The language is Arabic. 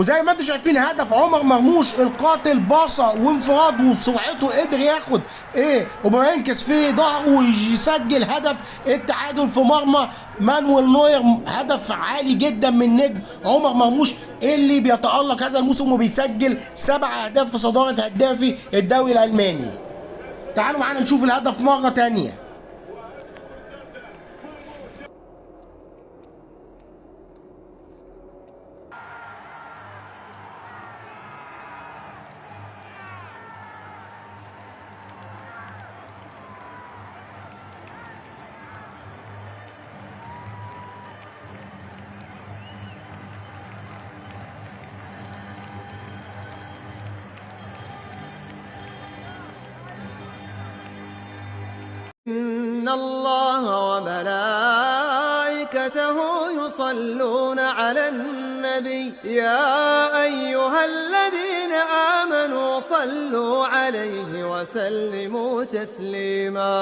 وزي ما انتم شايفين هدف عمر مرموش القاتل باصة وانفراد وبسرعته قدر ياخد وبرينكس في ظهره ويسجل هدف التعادل في مرمى مانويل نوير. هدف عالي جدا من نجم عمر مرموش اللي بيتألق هذا الموسم وبيسجل 7 اهداف في صدارة هدافي الدوري الألماني. تعالوا معانا نشوف الهدف مرة تانية. إن الله وملائكته يصلون على النبي يا أيها الذين آمنوا صلوا عليه وسلموا تسليما.